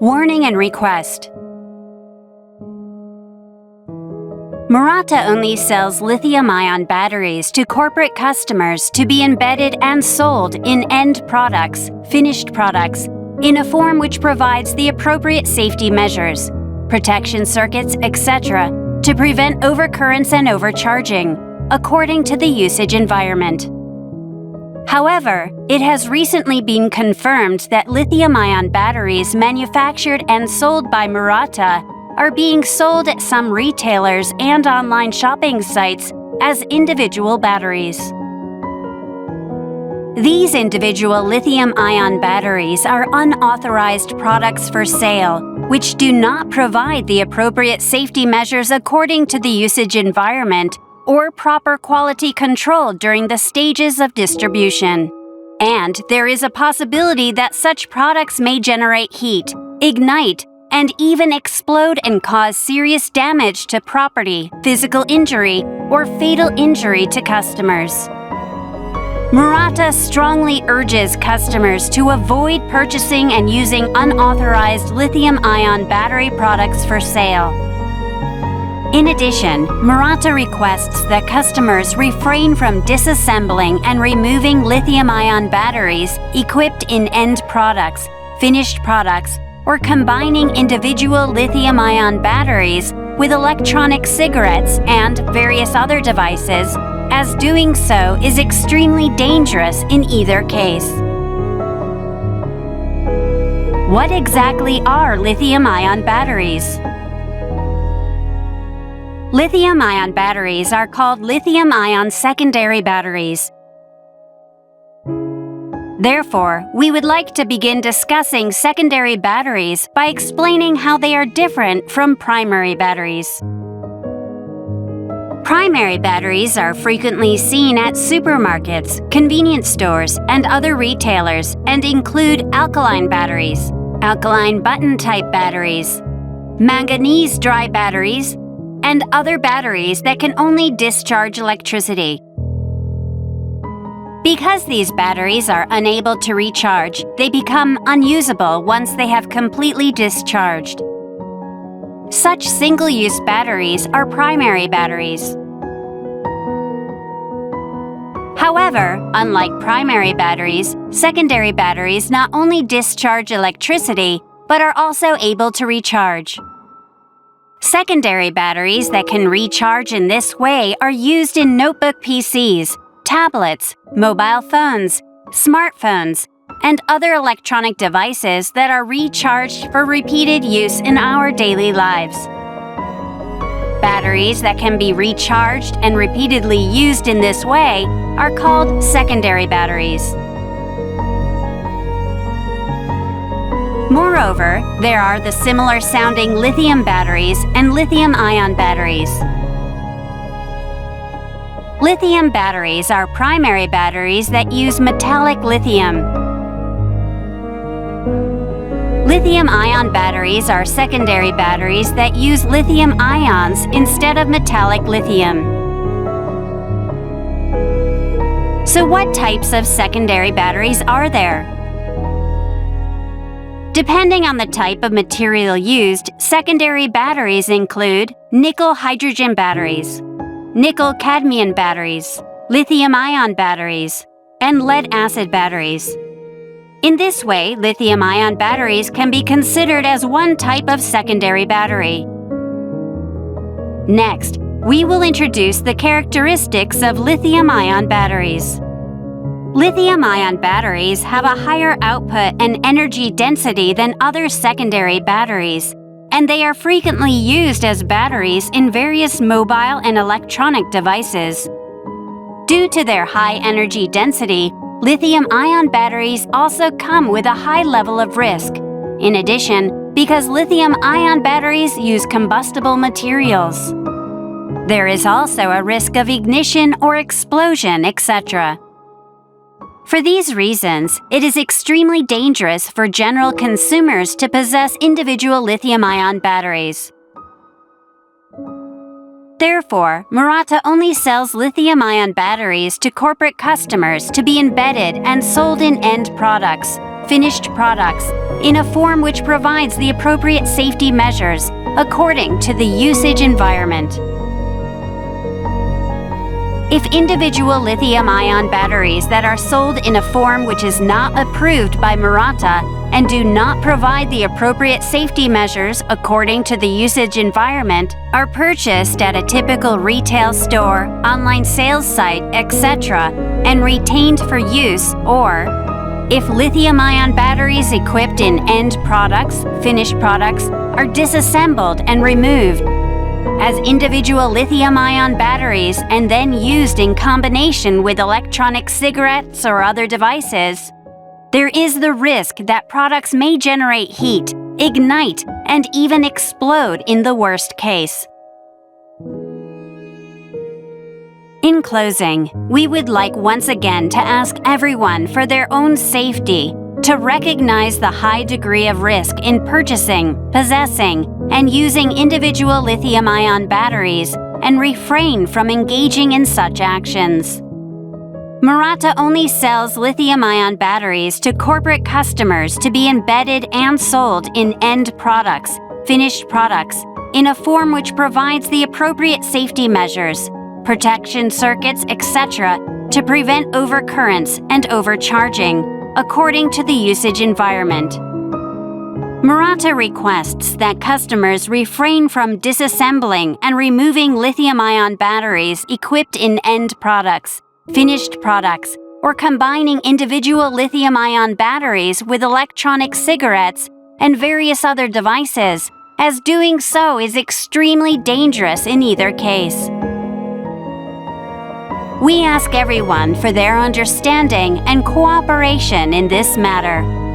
Warning and request. Murata only sells lithium-ion batteries to corporate customers to be embedded and sold in end products, finished products, in a form which provides the appropriate safety measures, protection circuits, etc., to prevent overcurrents and overcharging, according to the usage environment. However, it has recently been confirmed that lithium-ion batteries manufactured and sold by Murata are being sold at some retailers and online shopping sites as individual batteries. These individual lithium-ion batteries are unauthorized products for sale, which do not provide the appropriate safety measures according to the usage environment or proper quality control during the stages of distribution. And there is a possibility that such products may generate heat, ignite, and even explode and cause serious damage to property, physical injury, or fatal injury to customers. Murata strongly urges customers to avoid purchasing and using unauthorized lithium-ion battery products for sale. In addition, Murata requests that customers refrain from disassembling and removing lithium-ion batteries equipped in end products, finished products, or combining individual lithium-ion batteries with electronic cigarettes and various other devices, as doing so is extremely dangerous in either case. What exactly are lithium-ion batteries? Lithium-ion batteries are called lithium-ion secondary batteries. Therefore, we would like to begin discussing secondary batteries by explaining how they are different from primary batteries. Primary batteries are frequently seen at supermarkets, convenience stores, and other retailers and include alkaline batteries, alkaline button-type batteries, manganese dry batteries, and other batteries that can only discharge electricity. Because these batteries are unable to recharge, they become unusable once they have completely discharged. Such single-use batteries are primary batteries. However, unlike primary batteries, secondary batteries not only discharge electricity, but are also able to recharge. Secondary batteries that can recharge in this way are used in notebook PCs, tablets, mobile phones, smartphones, and other electronic devices that are recharged for repeated use in our daily lives. Batteries that can be recharged and repeatedly used in this way are called secondary batteries. Moreover, there are the similar-sounding lithium batteries and lithium-ion batteries. Lithium batteries are primary batteries that use metallic lithium. Lithium-ion batteries are secondary batteries that use lithium ions instead of metallic lithium. So what types of secondary batteries are there? Depending on the type of material used, secondary batteries include nickel-hydrogen batteries, nickel-cadmium batteries, lithium-ion batteries, and lead-acid batteries. In this way, lithium-ion batteries can be considered as one type of secondary battery. Next, we will introduce the characteristics of lithium-ion batteries. Lithium-ion batteries have a higher output and energy density than other secondary batteries, and they are frequently used as batteries in various mobile and electronic devices. Due to their high energy density, lithium-ion batteries also come with a high level of risk. In addition, because lithium-ion batteries use combustible materials, there is also a risk of ignition or explosion, etc. For these reasons, it is extremely dangerous for general consumers to possess individual lithium-ion batteries. Therefore, Murata only sells lithium-ion batteries to corporate customers to be embedded and sold in end products, finished products, in a form which provides the appropriate safety measures according to the usage environment. If individual lithium-ion batteries that are sold in a form which is not approved by Murata and do not provide the appropriate safety measures according to the usage environment are purchased at a typical retail store, online sales site, etc., and retained for use, or if lithium-ion batteries equipped in end products, finished products, are disassembled and removed as individual lithium-ion batteries and then used in combination with electronic cigarettes or other devices, there is the risk that products may generate heat, ignite, and even explode in the worst case. In closing, we would like once again to ask everyone for their own safety to recognize the high degree of risk in purchasing, possessing, and using individual lithium-ion batteries and refrain from engaging in such actions. Murata only sells lithium-ion batteries to corporate customers to be embedded and sold in end products, finished products, in a form which provides the appropriate safety measures, protection circuits, etc., to prevent overcurrents and overcharging, according to the usage environment. Murata requests that customers refrain from disassembling and removing lithium-ion batteries equipped in end products, finished products, or combining individual lithium-ion batteries with electronic cigarettes and various other devices, as doing so is extremely dangerous in either case. We ask everyone for their understanding and cooperation in this matter.